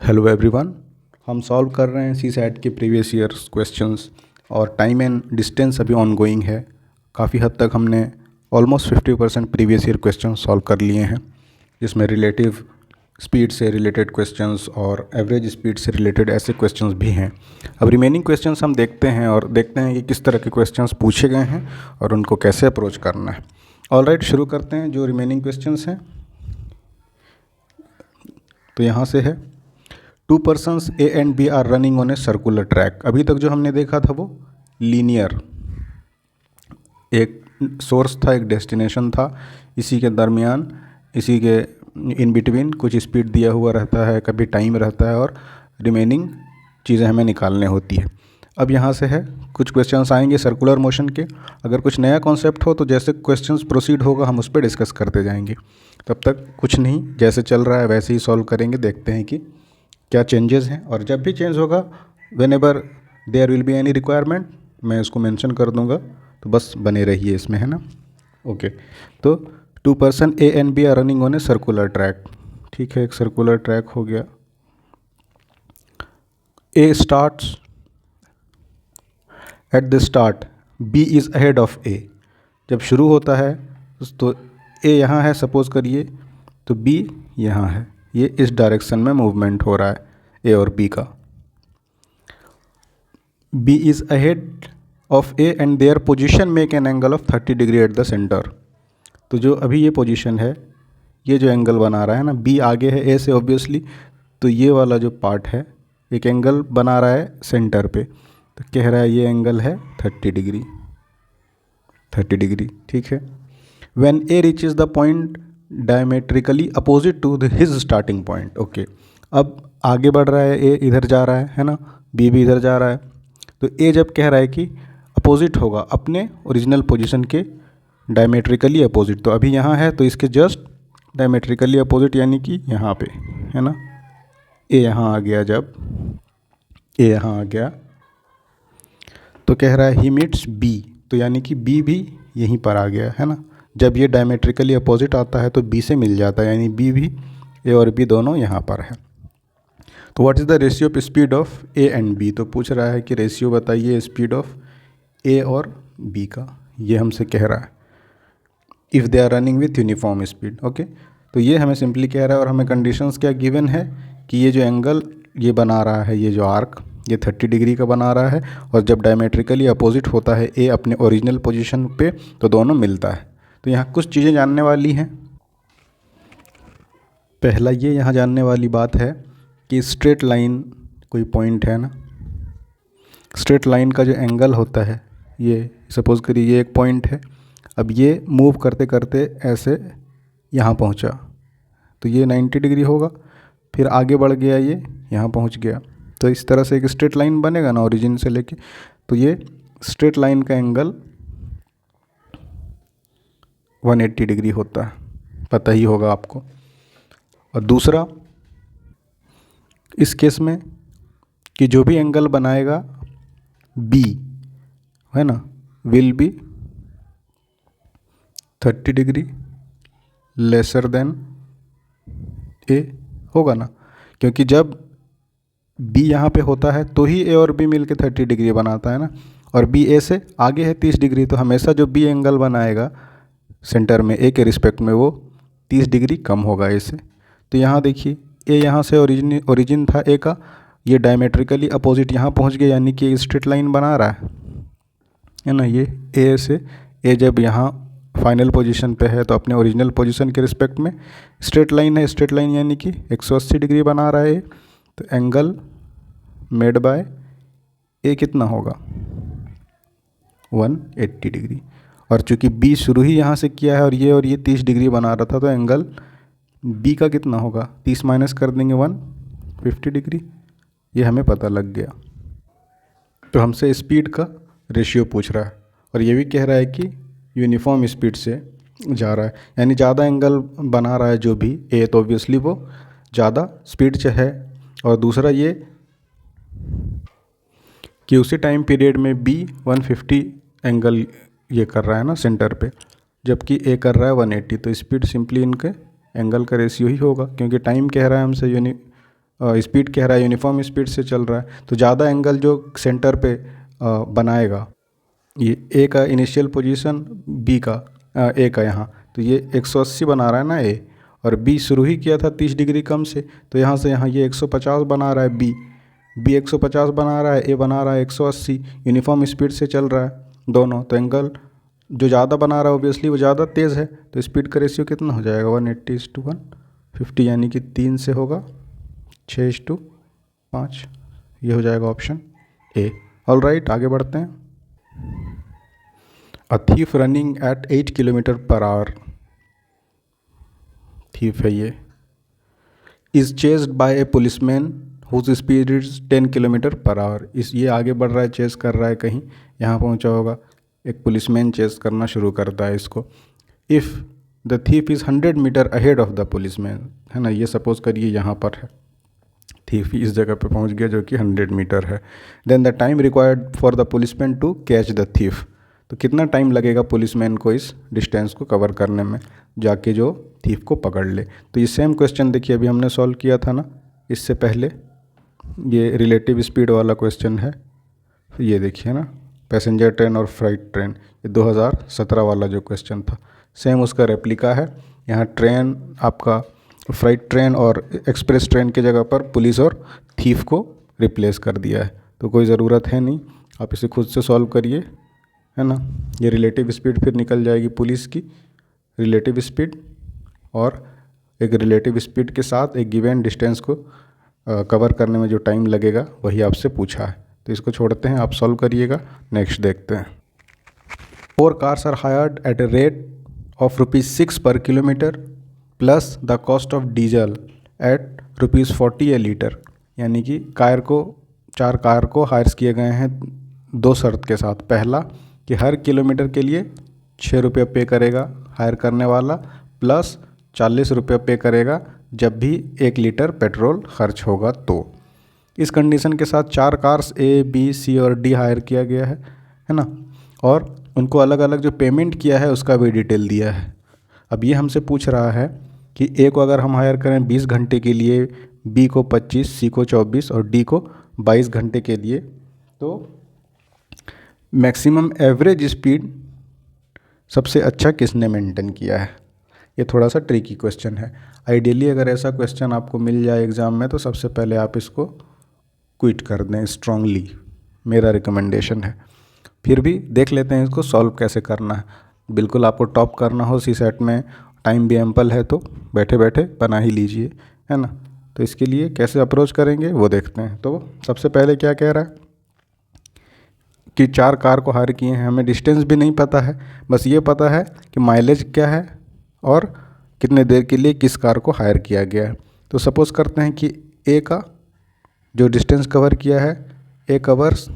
Hello everyone. हम solve कर रहे हैं सीसैट के प्रीवियस ईयर्स क्वेश्चंस और टाइम एंड डिस्टेंस अभी ऑनगोइंग है। काफ़ी हद तक हमने almost 50% previous year question solve कर लिए हैं, जिसमें रिलेटिव स्पीड से रिलेटेड क्वेश्चंस और एवरेज स्पीड से रिलेटेड ऐसे क्वेश्चंस भी हैं। अब रिमेनिंग क्वेश्चंस हम देखते हैं और देखते हैं कि किस तरह के क्वेश्चंस पूछे गए हैं और उनको कैसे अप्रोच करना है। ऑलराइट, शुरू करते हैं जो रिमेनिंग क्वेश्चंस हैं। तो यहाँ से है, 2 persons A and B are running on a circular track। अभी तक जो हमने देखा था वो लीनियर, एक सोर्स था, एक डेस्टिनेशन था, इसी के दरमियान, इसी के इन बिटवीन कुछ स्पीड दिया हुआ रहता है, कभी टाइम रहता है और रिमेनिंग चीज़ें हमें निकालने होती है। अब यहाँ से है, कुछ क्वेश्चंस आएंगे सर्कुलर मोशन के। अगर कुछ नया कॉन्सेप्ट हो तो जैसे क्वेश्चंस प्रोसीड होगा हम उस पर डिस्कस करते जाएंगे। तब तक कुछ नहीं, जैसे चल रहा है वैसे ही सॉल्व करेंगे, देखते हैं कि क्या चेंजेस हैं। और जब भी चेंज होगा, whenever there will be any requirement, मैं इसको मेंशन कर दूंगा, तो बस बने रहिए इसमें, है ना। ओके, तो 2 person A and B are running on a circular track. ठीक है, एक सर्कुलर ट्रैक हो गया। A starts at the start, B is ahead of A। जब शुरू होता है तो A यहाँ है सपोज करिए, तो B यहाँ है, ये इस डायरेक्शन में मूवमेंट हो रहा है A और B का। B is ahead of A and their position make an angle of 30 degree at the centre. तो जो अभी ये पोजीशन है, ये जो एंगल बना रहा है ना, B आगे है A से ऑब्वियसली, तो ये वाला जो पार्ट है एक एंगल बना रहा है सेंटर पे, तो कह रहा है ये एंगल है 30 डिग्री, 30 डिग्री। ठीक है। When A reaches the point diametrically opposite to his starting point। Okay, अब आगे बढ़ रहा है A, इधर जा रहा है ना, B भी इधर जा रहा है। तो A जब कह रहा है कि अपोजिट होगा अपने ओरिजिनल पोजीशन के, डायमेट्रिकली अपोजिट, तो अभी यहाँ है तो इसके जस्ट डायमेट्रिकली अपोजिट, यानी कि यहाँ पे, है ना। A यहाँ आ गया, जब A यहाँ आ गया तो कह रहा है ही मीट्स B, तो यानी कि B भी यहीं पर आ गया, है ना। जब ये डायमेट्रिकली अपोजिट आता है तो B से मिल जाता है, यानी B भी, A और B दोनों यहाँ पर है। तो what is the ratio of speed of A and B, तो पूछ रहा है कि रेशियो बताइए स्पीड ऑफ A और B का, ये हमसे कह रहा है if they are running with uniform speed. Okay, तो ये हमें सिंपली कह रहा है और हमें कंडीशंस क्या गिवन है कि ये जो एंगल ये बना रहा है, ये जो आर्क ये 30 डिग्री का बना रहा है, और जब डायमेट्रिकली अपोजिट होता है A अपने ओरिजिनल पोजीशन पे तो दोनों मिलता है। तो यहाँ कुछ चीज़ें जानने वाली हैं। पहला ये यहाँ जानने वाली बात है कि स्ट्रेट लाइन कोई पॉइंट है ना, स्ट्रेट लाइन का जो एंगल होता है, ये सपोज़ करिए ये एक पॉइंट है, अब ये मूव करते करते ऐसे यहाँ पहुँचा तो ये 90 डिग्री होगा, फिर आगे बढ़ गया, ये यहाँ पहुँच गया, तो इस तरह से एक स्ट्रेट लाइन बनेगा ना ओरिजिन से लेके। तो ये स्ट्रेट लाइन का एंगल 180 डिग्री होता है, पता ही होगा आपको। और दूसरा इस केस में कि जो भी एंगल बनाएगा B, है ना, will be 30 degree lesser than A होगा ना, क्योंकि जब B यहाँ पे होता है तो ही A और B मिल के 30 डिग्री बनाता है ना, और B A से आगे है 30 डिग्री, तो हमेशा जो B एंगल बनाएगा सेंटर में A के रिस्पेक्ट में वो 30 डिग्री कम होगा A से। तो यहाँ देखिए A यहाँ से ओरिजिन था A का, ये डायमेट्रिकली अपोजिट यहाँ पहुँच गया, यानी कि स्ट्रेट लाइन बना रहा है ना। ये A से A जब यहाँ फाइनल पोजीशन पे है तो अपने ओरिजिनल पोजीशन के रिस्पेक्ट में स्ट्रेट लाइन है, स्ट्रेट लाइन यानी कि 180 डिग्री बना रहा है। तो एंगल मेड बाय A कितना होगा 180 डिग्री, और चूंकि B शुरू ही यहाँ से किया है और ये 30 डिग्री बना रहा था, तो एंगल B का कितना होगा, 30 माइनस कर देंगे 150 डिग्री, ये हमें पता लग गया। तो हमसे स्पीड का रेशियो पूछ रहा है और ये भी कह रहा है कि यूनिफॉर्म स्पीड से जा रहा है, यानी ज़्यादा एंगल बना रहा है जो भी A, तो ऑब्वियसली वो ज़्यादा स्पीड से है। और दूसरा ये कि उसी टाइम पीरियड में B 150 एंगल ये कर रहा है ना सेंटर पे, जबकि A कर रहा है 180, तो स्पीड सिंपली इनके एंगल का रेशियो ही होगा, क्योंकि टाइम कह रहा है हमसे स्पीड कह रहा है, यूनिफॉर्म स्पीड से चल रहा है, तो ज़्यादा एंगल जो सेंटर पे बनाएगा, ये ए का इनिशियल पोजीशन, बी का ए का यहाँ, तो ये 180 बना रहा है ना ए, और बी शुरू ही किया था 30 डिग्री कम से, तो यहाँ से यहाँ ये 150 बना रहा है बी 150 बना रहा है, ए बना रहा है 180, यूनिफॉर्म स्पीड से चल रहा है दोनों, तो एंगल जो ज़्यादा बना रहा है ऑब्वियसली वो ज़्यादा तेज़ है, तो स्पीड का रेशियो कितना हो जाएगा 180/150, यानी कि 3 से होगा 6:5, ये हो जाएगा ऑप्शन ए। ऑल राइट, आगे बढ़ते हैं। A thief running at 8 kilometre per hour, thief है ये, is chased by a policeman whose speed is 10 kilometre per hour. ये आगे बढ़ रहा है, चेस कर रहा है, कहीं यहाँ पहुँचा होगा, एक पुलिसमैन चेस करना शुरू करता है इसको। If the thief is 100 metre ahead of the policeman, है ना, ये सपोज करिए यहाँ पर है, थीफ इस जगह पे पहुँच गया जो कि 100 मीटर है। Then the time required for the policeman to catch the thief, तो कितना टाइम लगेगा पुलिसमैन को इस डिस्टेंस को कवर करने में, जाके जो थीफ को पकड़ ले। तो ये सेम क्वेश्चन देखिए अभी हमने सॉल्व किया था ना इससे पहले, ये रिलेटिव स्पीड वाला क्वेश्चन है। ये देखिए ना, पैसेंजर ट्रेन और फ्राइट ट्रेन, ये 2017 वाला जो क्वेश्चन था, सेम उसका रेप्लिका है। यहाँ ट्रेन आपका फ्राइट ट्रेन और एक्सप्रेस ट्रेन के जगह पर पुलिस और थीफ को रिप्लेस कर दिया है, तो कोई ज़रूरत है नहीं, आप इसे खुद से सॉल्व करिए, है ना। ये रिलेटिव स्पीड फिर निकल जाएगी पुलिस की रिलेटिव स्पीड, और एक रिलेटिव स्पीड के साथ एक गिवन डिस्टेंस को कवर करने में जो टाइम लगेगा वही आपसे पूछा है, तो इसको छोड़ते हैं, आप सॉल्व करिएगा। नेक्स्ट देखते हैं। 4 cars are hired at a rate of ₹6 per kilometre plus the cost of diesel at ₹40 a litre, यानी कि 4 कार को हायर्स किए गए हैं 2 शर्त के साथ। पहला कि हर किलोमीटर के लिए 6 रुपये पे करेगा हायर करने वाला, प्लस 40 रुपये पे करेगा जब भी 1 लीटर पेट्रोल खर्च होगा। तो इस कंडीशन के साथ 4 कार्स ए बी सी और डी हायर किया गया है ना, और उनको अलग अलग जो पेमेंट किया है उसका भी डिटेल दिया है। अब ये हमसे पूछ रहा है कि ए को अगर हम हायर करें 20 घंटे के लिए, बी को 25, सी को 24 और डी को 22 घंटे के लिए, तो मैक्सिमम एवरेज स्पीड सबसे अच्छा किसने मेंटेन किया है। ये थोड़ा सा ट्रिकी क्वेश्चन है। आइडियली अगर ऐसा क्वेश्चन आपको मिल जाए एग्ज़ाम में तो सबसे पहले आप इसको क्विट कर दें स्ट्रांगली, मेरा रिकमेंडेशन है। फिर भी देख लेते हैं इसको सॉल्व कैसे करना है। बिल्कुल आपको टॉप करना हो सीसेट में, टाइम भी एम्पल है तो बैठे बैठे बना ही लीजिए, है ना। तो इसके लिए कैसे अप्रोच करेंगे वो देखते हैं। तो सबसे पहले क्या कह रहा है कि 4 कार को हायर किए हैं, हमें डिस्टेंस भी नहीं पता है, बस ये पता है कि माइलेज क्या है और कितने देर के लिए किस कार को हायर किया गया है। तो सपोज़ करते हैं कि ए का जो डिस्टेंस कवर किया है, ए कवर्स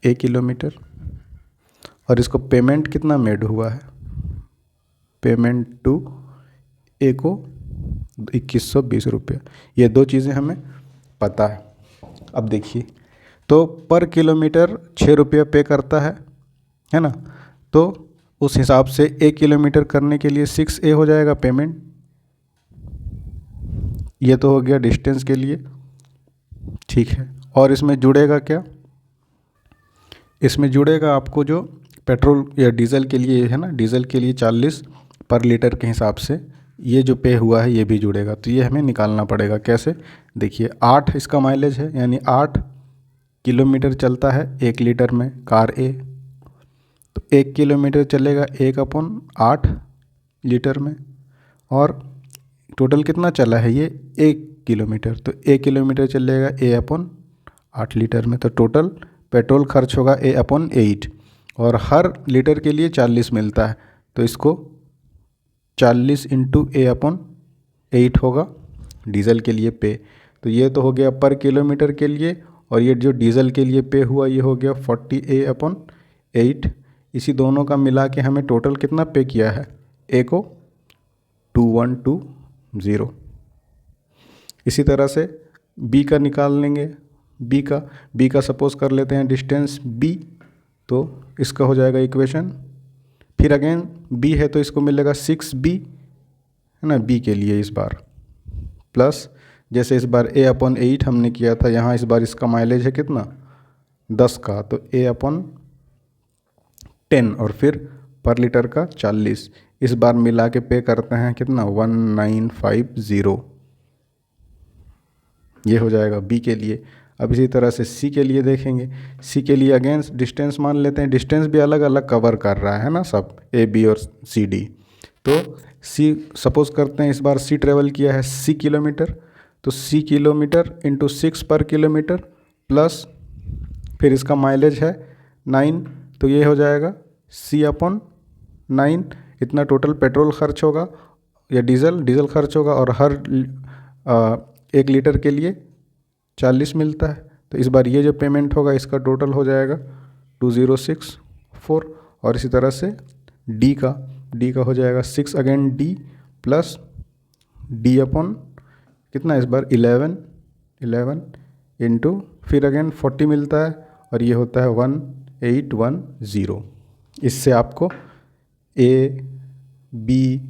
1 किलोमीटर, और इसको पेमेंट कितना मेड हुआ है, पेमेंट टू ए को 2120 रुपये। ये 2 चीज़ें हमें पता है। अब देखिए, तो पर किलोमीटर 6 रुपये पे करता है ना, तो उस हिसाब से 1 किलोमीटर करने के लिए 6A हो जाएगा पेमेंट। ये तो हो गया डिस्टेंस के लिए, ठीक है। और इसमें जुड़ेगा क्या, इसमें जुड़ेगा आपको जो पेट्रोल या डीजल के लिए है ना, डीजल के लिए 40 पर लीटर के हिसाब से ये जो पे हुआ है ये भी जुड़ेगा। तो ये हमें निकालना पड़ेगा। कैसे, देखिए 8 इसका माइलेज है, यानी 8 किलोमीटर चलता है 1 लीटर में कार ए, तो 1 किलोमीटर चलेगा 1/8 लीटर में, और टोटल कितना चला है ये 1 किलोमीटर, तो 1 किलोमीटर चलेगा A/8 लीटर में, तो टोटल पेट्रोल खर्च होगा A/8, और हर लीटर के लिए 40 मिलता है, तो इसको 40 × A/8 होगा डीजल के लिए पे। तो ये तो हो गया पर किलोमीटर के लिए, और ये जो डीजल के लिए पे हुआ ये हो गया 40A/8। इसी दोनों का मिला के हमें टोटल कितना पे किया है, ए को 2120। इसी तरह से बी का निकाल लेंगे, बी का सपोज कर लेते हैं डिस्टेंस बी, तो इसका हो जाएगा इक्वेशन, फिर अगेन बी है तो इसको मिलेगा 6B, है ना, बी के लिए इस बार प्लस जैसे इस बार A/8 हमने किया था, यहाँ इस बार इसका माइलेज है कितना 10 का, तो A/10 और फिर पर लीटर का 40, इस बार मिला के पे करते हैं कितना 1950, ये हो जाएगा बी के लिए। अब इसी तरह से सी के लिए देखेंगे। सी के लिए अगेन डिस्टेंस मान लेते हैं, डिस्टेंस भी अलग अलग कवर कर रहा है ना सब, ए बी और सी डी। तो सी सपोज करते हैं इस बार सी ट्रेवल किया है सी किलोमीटर, तो सी kilometre into 6 per kilometre plus फिर इसका माइलेज है 9, तो ये हो जाएगा C/9, इतना टोटल पेट्रोल खर्च होगा या डीजल खर्च होगा, और हर 1 लीटर के लिए 40 मिलता है। तो इस बार ये जो पेमेंट होगा इसका टोटल हो जाएगा 2064। और इसी तरह से डी का हो जाएगा 6 again D plus D upon कितना इस बार 11 इंटू फिर अगेन 40 मिलता है, और ये होता है 1810। इससे आपको ए बी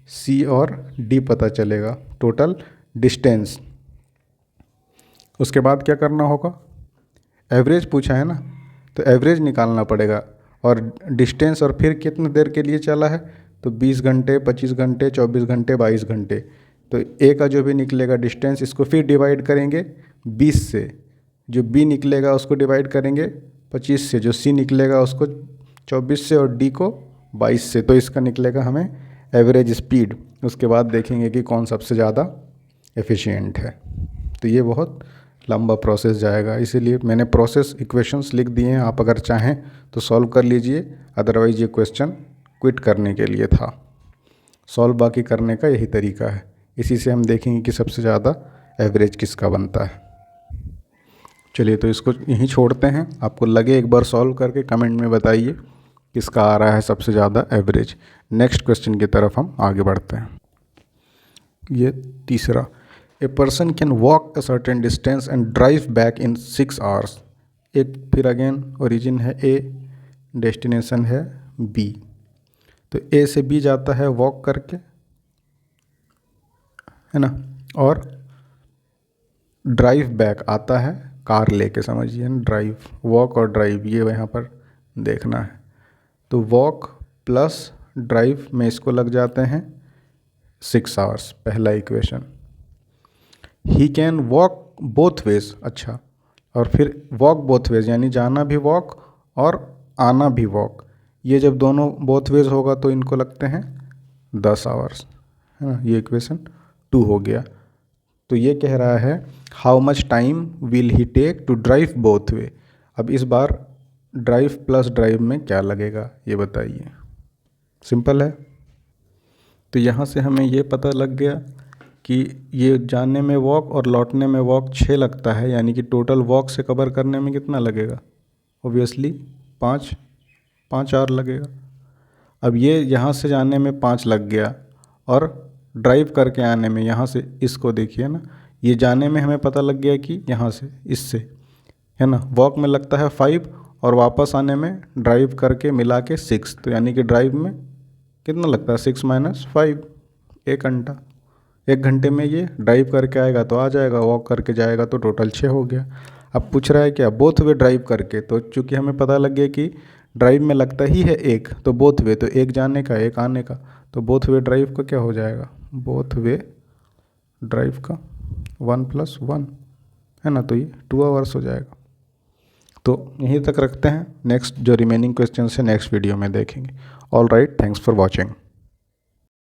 सी और डी पता चलेगा, टोटल डिस्टेंस। उसके बाद क्या करना होगा, एवरेज पूछा है ना, तो एवरेज निकालना पड़ेगा। और डिस्टेंस और फिर कितने देर के लिए चला है, तो 20 घंटे, 25 घंटे, 24 घंटे, 22 घंटे। तो ए का जो भी निकलेगा डिस्टेंस, इसको फिर डिवाइड करेंगे 20 से, जो बी निकलेगा उसको डिवाइड करेंगे 25 से, जो सी निकलेगा उसको 24 से, और डी को 22 से। तो इसका निकलेगा हमें एवरेज स्पीड। उसके बाद देखेंगे कि कौन सबसे ज़्यादा एफिशिएंट है। तो ये बहुत लंबा प्रोसेस जाएगा, इसीलिए मैंने प्रोसेस इक्वेशंस लिख दिए हैं, आप अगर चाहें तो सॉल्व कर लीजिए, अदरवाइज ये क्वेश्चन क्विट करने के लिए था। सॉल्व बाकी करने का यही तरीका है, इसी से हम देखेंगे कि सबसे ज़्यादा एवरेज किसका बनता है। चलिए तो इसको यहीं छोड़ते हैं, आपको लगे एक बार सॉल्व करके कमेंट में बताइए किसका आ रहा है सबसे ज़्यादा एवरेज। नेक्स्ट क्वेश्चन की तरफ हम आगे बढ़ते हैं। ये तीसरा, a person can walk a certain distance and drive back in 6 hours. एक फिर अगेन ओरिजिन है ए, डेस्टिनेशन है बी। तो ए से बी जाता है वॉक करके, है ना, और ड्राइव बैक आता है कार लेके, समझिए ना, ड्राइव, वॉक और ड्राइव ये यहाँ पर देखना है। तो वॉक प्लस ड्राइव में इसको लग जाते हैं 6 आवर्स, पहला equation. He can walk both ways, अच्छा, और फिर वॉक बोथ वेज यानी जाना भी वॉक और आना भी वॉक, ये जब दोनों बोथ वेज होगा तो इनको लगते हैं 10 आवर्स, है ना। ये इक्वेशन 2 हो गया। तो ये कह रहा है how much time will he take to drive both way. अब इस बार ड्राइव प्लस ड्राइव में क्या लगेगा ये बताइए, सिंपल है। तो यहाँ से हमें ये पता लग गया कि ये जाने में वॉक और लौटने में वॉक 6 लगता है, यानी कि टोटल वॉक से कवर करने में कितना लगेगा, ऑब्वियसली 5 आवर लगेगा। अब ये यहाँ से जाने में 5 लग गया, और ड्राइव करके आने में यहाँ से, इसको देखिए ना, ये जाने में हमें पता लग गया कि यहाँ से इससे, है ना, वॉक में लगता है 5 और वापस आने में ड्राइव करके मिला के 6, तो यानी कि ड्राइव में कितना लगता है 6 - 5, 1 घंटा। 1 घंटे में ये ड्राइव करके आएगा तो आ जाएगा, वॉक करके जाएगा तो टोटल 6 हो गया। अब पूछ रहा है क्या बोथ वे ड्राइव करके, तो चूँकि हमें पता लग गया कि ड्राइव में लगता ही है 1, तो बोथ वे, तो 1 जाने का 1 आने का, तो बोथ वे ड्राइव का क्या हो जाएगा, बोथ वे ड्राइव का 1 + 1, है ना, तो ये 2 आवर्स हो जाएगा। तो यहीं तक रखते हैं, नेक्स्ट जो रिमेनिंग क्वेश्चन है नेक्स्ट वीडियो में देखेंगे। All right, thanks for watching.